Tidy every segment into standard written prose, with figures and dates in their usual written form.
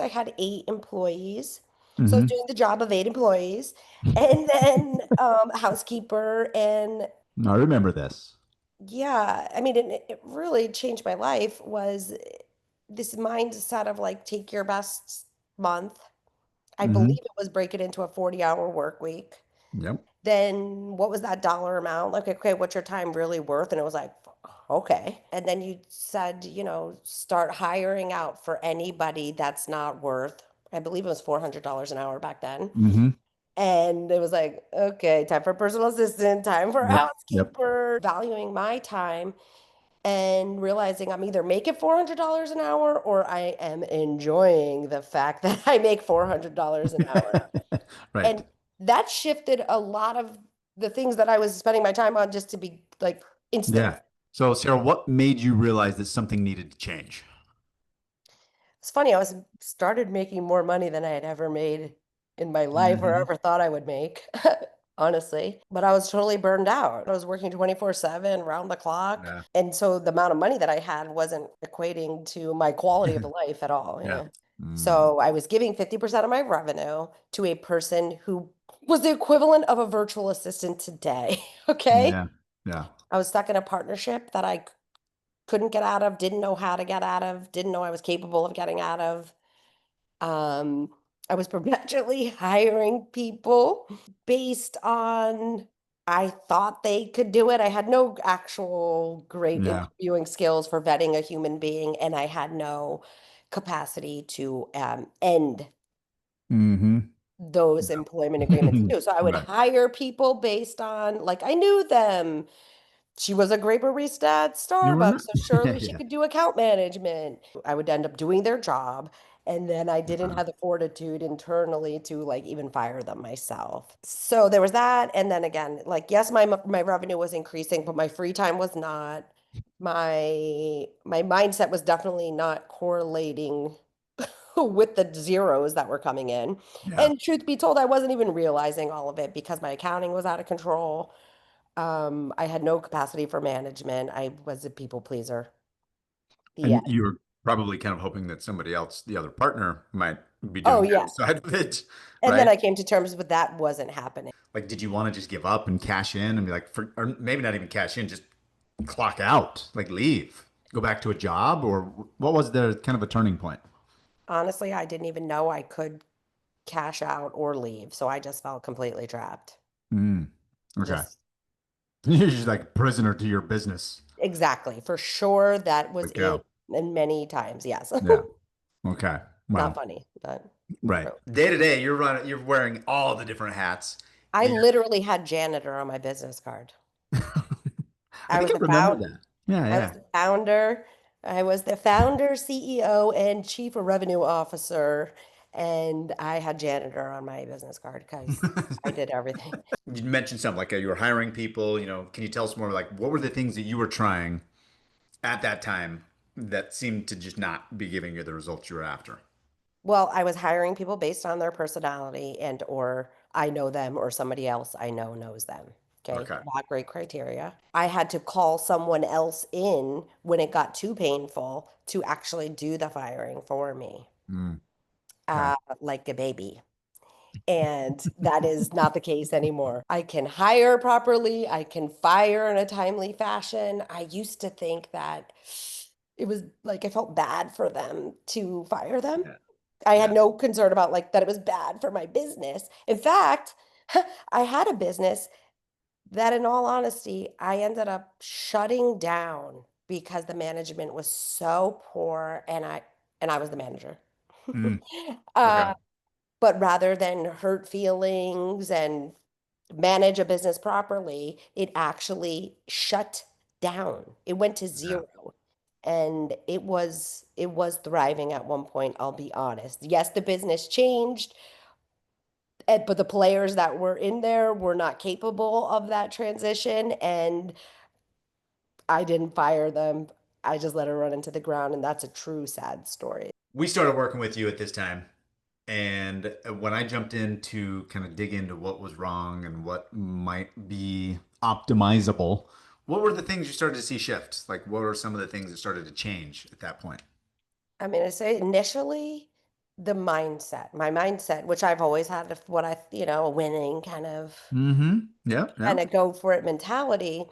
I had 8 employees. So I was Hmm. doing the job of 8 employees and then a housekeeper. And I remember this. yeah, I mean, it really changed my life was this mindset of like, take your best month. I believe Hmm. it was break it into a 40-hour work week. Yep. Then what was that dollar amount? Like, okay, what's your time really worth? And it was like, okay. And then you said, start hiring out for anybody that's not worth, I believe it was $400 an hour back then. Hmm. And it was like, okay, time for personal assistant, time for a Yep. Yep. housekeeper, valuing my time and realizing I'm either making $400 an hour or I am enjoying the fact that I make $400 an hour. Right. And that shifted a lot of the things that I was spending my time on just to be like instant. Yeah. So, Sarah, what made you realize that something needed to change? It's funny, I was started making more money than I had ever made in my life or Hmm. ever thought I would make, honestly. But I was totally burned out. I was working 24/7, round the clock. Yeah. And so the amount of money that I had wasn't equating to my quality of life at all. Yeah. Yeah. Mm. So I was giving 50% of my revenue to a person who was the equivalent of a virtual assistant today. Okay. Yeah. Yeah. I was stuck in a partnership that I couldn't get out of, didn't know how to get out of, didn't know I was capable of getting out of. Um, I was perpetually hiring people based on I thought they could do it. I had no actual great Yeah. interviewing skills for vetting a human being, and I had no capacity to end Hmm. those employment agreements too. So I would Right. hire people based on like I knew them. She was a great barista at You were Starbucks, not. so surely she Yeah. could do account management. I would end up doing their job, and then I didn't Wow. have the fortitude internally to like even fire them myself. So there was that, and then again, like yes, my revenue was increasing, but my free time was not. My mindset was definitely not correlating with the zeros that were coming in. Yeah. And truth be told, I wasn't even realizing all of it because my accounting was out of control. I had no capacity for management. I was a people pleaser. The And end. you were probably kind of hoping that somebody else, the other partner, might be Oh doing their yeah. side of it, And then right? I came to terms with that wasn't happening. Like, did you want to just give up and cash in and be like, or maybe not even cash in, just clock out, like leave, go back to a job, or what was the kind of a turning point? Honestly, I didn't even know I could cash out or leave, so I just felt completely trapped. Mm, okay. Just You're just like prisoner to your business. exactly. For sure, that was Like, it. yeah. And many times, yes. Yeah. Okay. Not Wow. funny, but Right. true. Day to day, you're wearing all the different hats. I And literally had janitor on my business card. I I think was I the remember found that. Yeah, I was yeah. the founder. I was the founder, CEO, and chief revenue officer, and I had janitor on my business card because I did everything. You mentioned something like you were hiring people, can you tell us more like what were the things that you were trying at that time that seemed to just not be giving you the results you were after? Well, I was hiring people based on their personality and or I know them or somebody else I know knows them. Okay, Okay. not great criteria. I had to call someone else in when it got too painful to actually do the firing for me, Mm, okay. like a baby. And that is not the case anymore. I can hire properly. I can fire in a timely fashion. I used to think that it was like I felt bad for them to fire them. Yeah. I had Yeah. no concern about like that it was bad for my business. In fact, I had a business that in all honesty, I ended up shutting down because the management was so poor and I was the manager. Mm, okay. Uh, but rather than hurt feelings and manage a business properly, it actually shut down. It went to Yeah. zero. And it was thriving at one point, I'll be honest. Yes, the business changed, but the players that were in there were not capable of that transition, and I didn't fire them. I just let her run into the ground, and that's a true sad story. We started working with you at this time. And when I jumped in to kind of dig into what was wrong and what might be optimizable, what were the things you started to see shift? Like, what were some of the things that started to change at that point? I mean, I say initially the mindset, my mindset, which I've always had, what I, a winning Mm-hmm. Yep. kind Yep. of go for it mentality.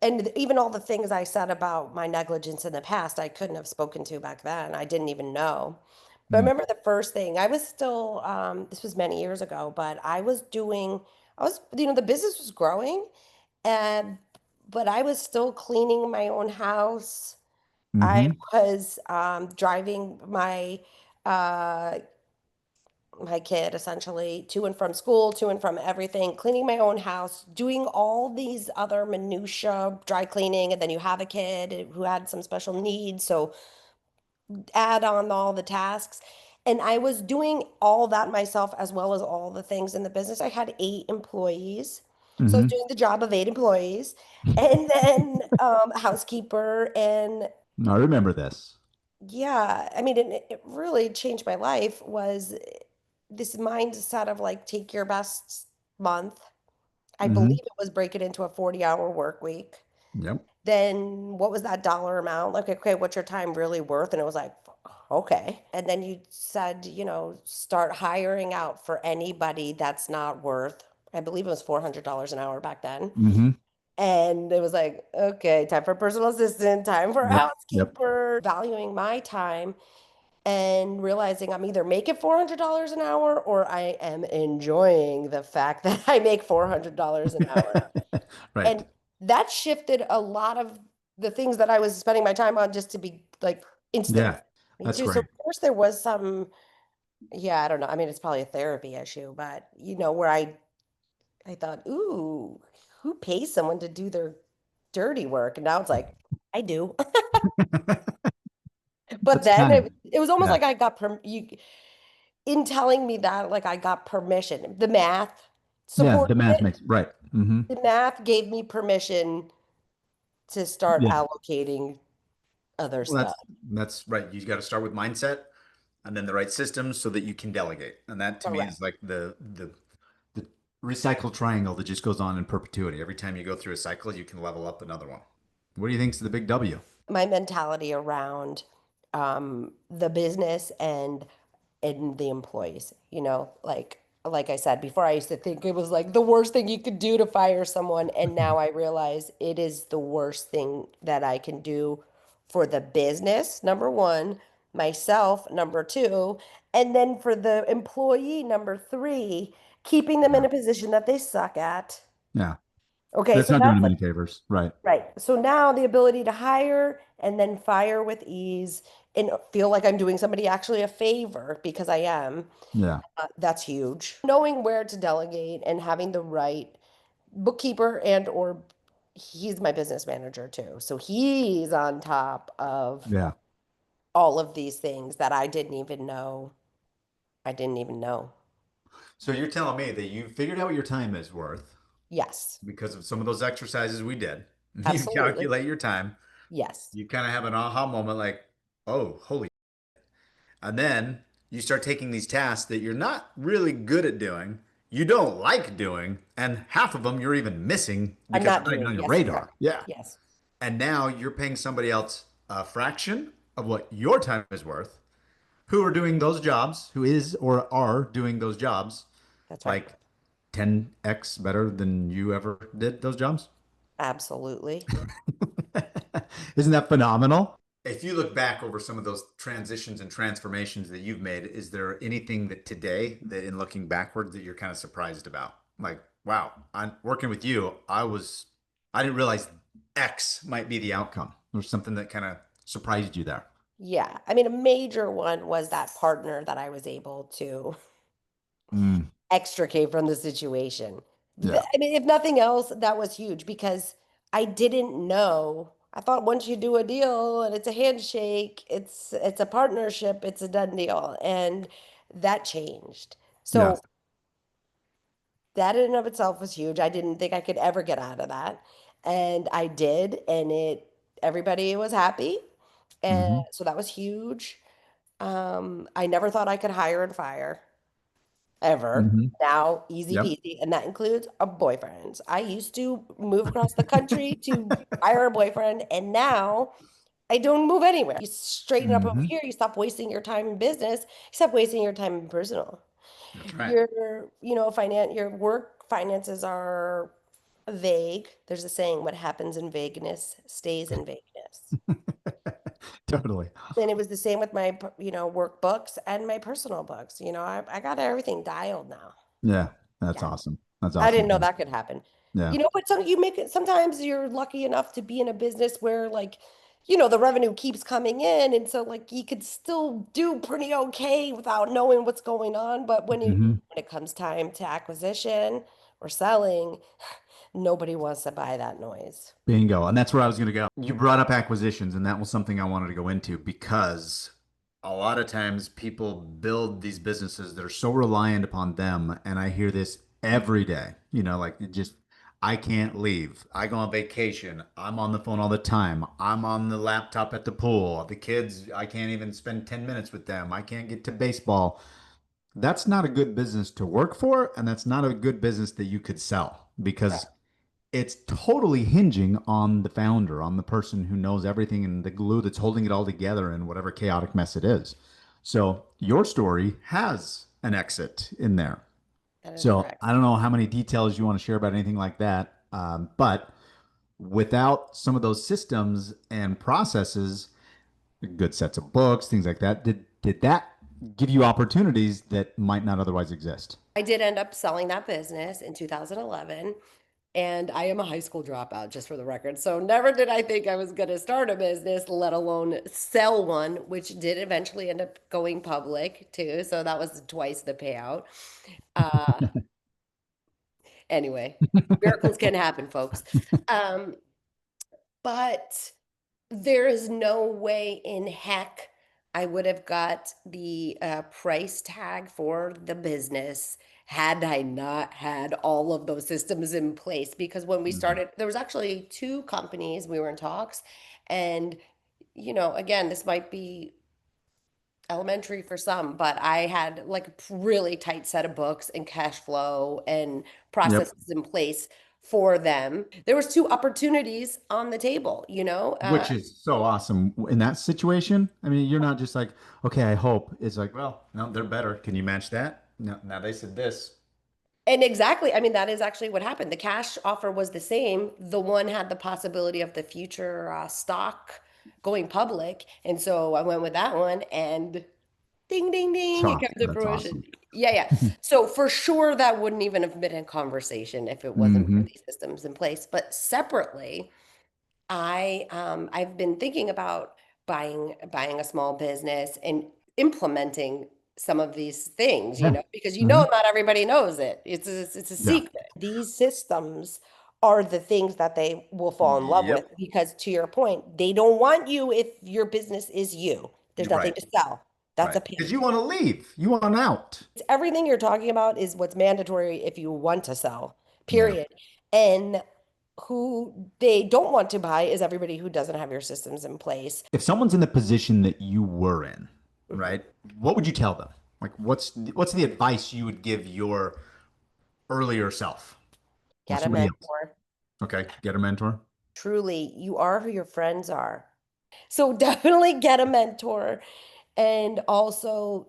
And even all the things I said about my negligence in the past, I couldn't have spoken to back then. I didn't even know. But I Mm. remember the first thing, I was still, this was many years ago, but the business was growing, and, but I was still cleaning my own house. I Mm-hmm. was driving uh, my kid essentially to and from school, to and from everything, cleaning my own house, doing all these other minutia, dry cleaning, and then you have a kid who had some special needs, so add on all the tasks. And I was doing all that myself as well as all the things in the business. I had 8 employees. So I was Mm-hmm. doing the job of 8 employees and then a housekeeper. And I remember this. yeah, I mean, it really changed my life was this mindset of like take your best month. I Mm-hmm. believe it was break it into a 40-hour work week. Yep. Then what was that dollar amount? Like, okay, what's your time really worth? And it was like, okay. And then you said, start hiring out for anybody that's not worth, I believe it was $400 an hour back then. Mm-hmm. And it was like, okay, time for personal assistant, time for a Yep. Yep. housekeeper, valuing my time and realizing I'm either making $400 an hour or I am enjoying the fact that I make $400 an hour. Right. And that shifted a lot of the things that I was spending my time on just to be like instantly Yeah. me That's too. So great. of course there was some, yeah, I don't know. I mean, it's probably a therapy issue, but where I thought, ooh, who pays someone to do their dirty work? And now it's like, I do. But That's then time. it was almost Yeah. like I got in telling me that, like I got permission. The math Yeah. supported The math it. makes right. Mm-hmm. The math gave me permission to start Yeah. allocating other Well, stuff. that's right. You got to start with mindset and then the right systems so that you can delegate. And that to me Correct. is like the recycle triangle that just goes on in perpetuity. Every time you go through a cycle, you can level up another one. What do you think's the big W? My mentality around the business and the employees, like I said before, I used to think it was like the worst thing you could do to fire someone, and now I realize it is the worst thing that I can do for the business, number one, myself, number two, and then for the employee, number three, keeping them Yeah. in a position that they suck at. Yeah. Okay, That's so not doing that's them like any favors. Right. right. So now the ability to hire and then fire with ease and feel like I'm doing somebody actually a favor because I am, Yeah. that's huge. Knowing where to delegate and having the right bookkeeper and or he's my business manager too. So he's on top of Yeah. all of these things that I didn't even know. I didn't even know. So you're telling me that you figured out what your time is worth Yes, because of some of those exercises we did. You absolutely. calculate your time. Yes. You kind of have an aha moment like, oh, holy. And then you start taking these tasks that you're not really good at doing, you don't like doing, and half of them you're even missing I'm because they're not not even doing. on your Yes, radar. exactly. Yeah. Yes, And now you're paying somebody else a fraction of what your time is worth, who are doing those jobs, who is or are doing those jobs that's right. like 10x better than you ever did those jobs. Absolutely. Isn't that phenomenal? If you look back over some of those transitions and transformations that you've made, is there anything that today that in looking backward that you're kind of surprised about? Like, wow, I'm working with you. I didn't realize X might be the outcome or something that kind of surprised you there. Yeah. I mean, a major one was that partner that I was able to Mm, extricate from the situation. yeah. I mean, if nothing else, that was huge because I didn't know. I thought once you do a deal and it's a handshake, it's a partnership, it's a done deal. And that changed. Yeah. So that in and of itself was huge. I didn't think I could ever get out of that. And I did, and everybody was happy. And Hmm. so that was huge. I never thought I could hire and fire ever. Hmm. Now, easy Yep. peasy, and that includes a boyfriend. I used to move across the country to hire a boyfriend, and now I don't move anywhere. You straighten up over Hmm. here, you stop wasting your time in business, you stop wasting your time in personal. That's right. Your work finances are vague. There's a saying, what happens in vagueness stays in vagueness. Totally. And it was the same with my, workbooks and my personal books. I got everything dialed now. Yeah, that's Yeah. awesome. That's I awesome didn't to know hear. that could happen. Yeah. But you make it, sometimes you're lucky enough to be in a business where like, the revenue keeps coming in. And so like you could still do pretty okay without knowing what's going on. But Hmm. when it comes time to acquisition or selling, nobody wants to buy that noise. Bingo. And that's where I was going to go. You brought up acquisitions, and that was something I wanted to go into because a lot of times people build these businesses that are so reliant upon them. And I hear this every day, like it just, I can't leave. I go on vacation. I'm on the phone all the time. I'm on the laptop at the pool. The kids, I can't even spend 10 minutes with them. I can't get to baseball. That's not a good business to work for. And that's not a good business that you could sell because it's totally hinging on the founder, on the person who knows everything and the glue that's holding it all together in whatever chaotic mess it is. So your story has an exit in there. That is So correct. I don't know how many details you want to share about anything like that, but without some of those systems and processes, good sets of books, things like that, did that give you opportunities that might not otherwise exist? I did end up selling that business in 2011. And I am a high school dropout, just for the record. So never did I think I was going to start a business, let alone sell one, which did eventually end up going public too. So that was twice the payout. Uh, anyway, miracles can happen, folks. Um, but there is no way in heck I would have got the price tag for the business had I not had all of those systems in place. Because when we Mhm. started, there was actually two companies we were in talks, and again, this might be elementary for some, but I had like a really tight set of books and cash flow and Yep. processes in place for them. There was two opportunities on the table, Which is so awesome in that situation. I mean, you're not just like, okay, I hope. It's like, well, no, they're better. Can you match that? No, now they said this. and exactly, I mean, that is actually what happened. The cash offer was the same. The one had the possibility of the future stock going public. And so I went with that one and ding, ding, ding, it came to That's fruition. awesome. Yeah, yeah. So for sure, that wouldn't even have been a conversation if it wasn't for Hmm. these systems in place. But separately, I've been thinking about buying a small business and implementing some of these things, Yeah. because Hmm. not everybody knows it. It's a Yeah. secret. These systems are the things that they will fall in love with Yep. because to your point, they don't want you if your business is you. There's You're nothing right. to sell. That's a Right. Because pain. you want to leave. You want out. It's everything you're talking about is what's mandatory if you want to sell, Yeah. period. And who they don't want to buy is everybody who doesn't have your systems in place. If someone's in the position that you were in, Mhm. right? What would you tell them? Like, what's the advice you would give your earlier self or Get a somebody else? mentor. Okay, get a mentor. Truly, you are who your friends are. So definitely get a mentor and also,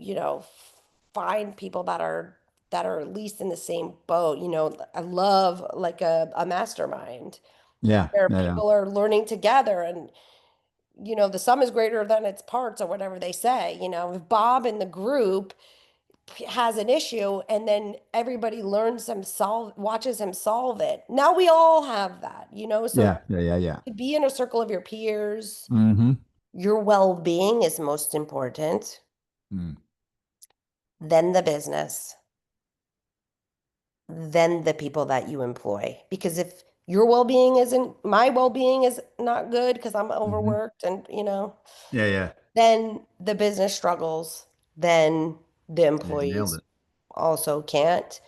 find people that are at least in the same boat. I love like a mastermind Yeah. where Yeah. Yeah. people are learning together and the sum is greater than its parts or whatever they say. If Bob in the group has an issue and then everybody learns him watches him solve it. Now we all have that, so Yeah. Yeah. Yeah. Yeah. to be in a circle of your peers, Mm-hmm. your well-being is most important, Mm. then the business, then the people that you employ. Because if your well-being isn't, my well-being is not good because I'm Mm-hmm. overworked and, Yeah. Yeah. then the business struggles, then the Yeah. You nailed employees it. also can't.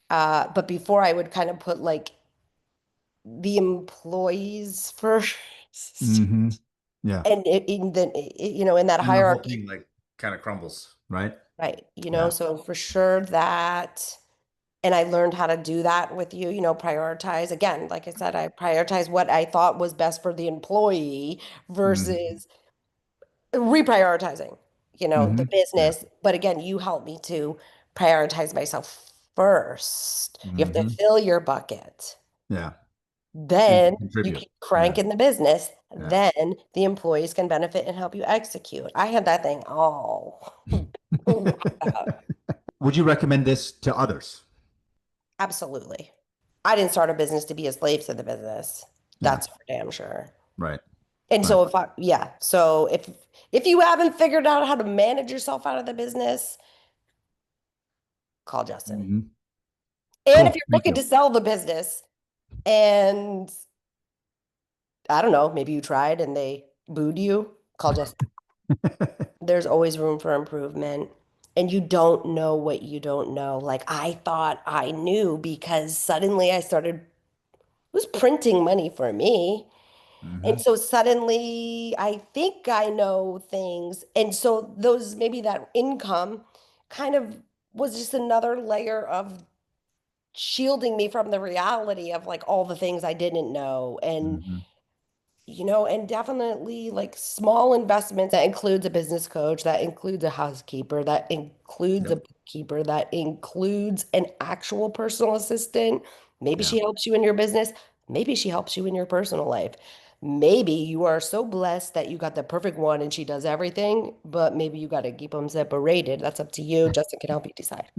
But before I would kind of put like the employees first. Mm-hmm. Yeah. And in that And the whole hierarchy, thing like kind of crumbles, right? right? Yeah. So for sure that. And I learned how to do that with you, prioritize. Again, like I said, I prioritize what I thought was best for the employee Hmm. versus reprioritizing, the Hmm. Yeah. business. But again, you help me to prioritize myself first. You have to Hmm. fill your bucket. Yeah. So you Then can you contribute. keep Yeah. cranking the business. Yeah. Then the employees can benefit and help you execute. I had that thing all. Would you recommend this to others? Absolutely. I didn't start a business to be a slave to the business. Yeah. That's for damn sure. Right. And Right. so yeah, so if you haven't figured out how to manage yourself out of the business, call Justin. Hmm. And if Cool. you're Thank looking you. to sell the business and I don't know, maybe you tried and they booed you, call Justin. There's always room for improvement. And you don't know what you don't know. Like I thought I knew because suddenly I started, it was printing money for me. And Hmm. so suddenly I think I know things. And so those maybe that income kind of was just another layer of shielding me from the reality of like all the things I didn't know. Hmm. And definitely like small investments that includes a business coach, that includes a housekeeper, that includes a Yep. bookkeeper, that includes an actual personal assistant. Maybe Yeah. she helps you in your business. Maybe she helps you in your personal life. Maybe you are so blessed that you got the perfect one and she does everything, but maybe you got to keep them separated. That's up to you. Justin can help you decide.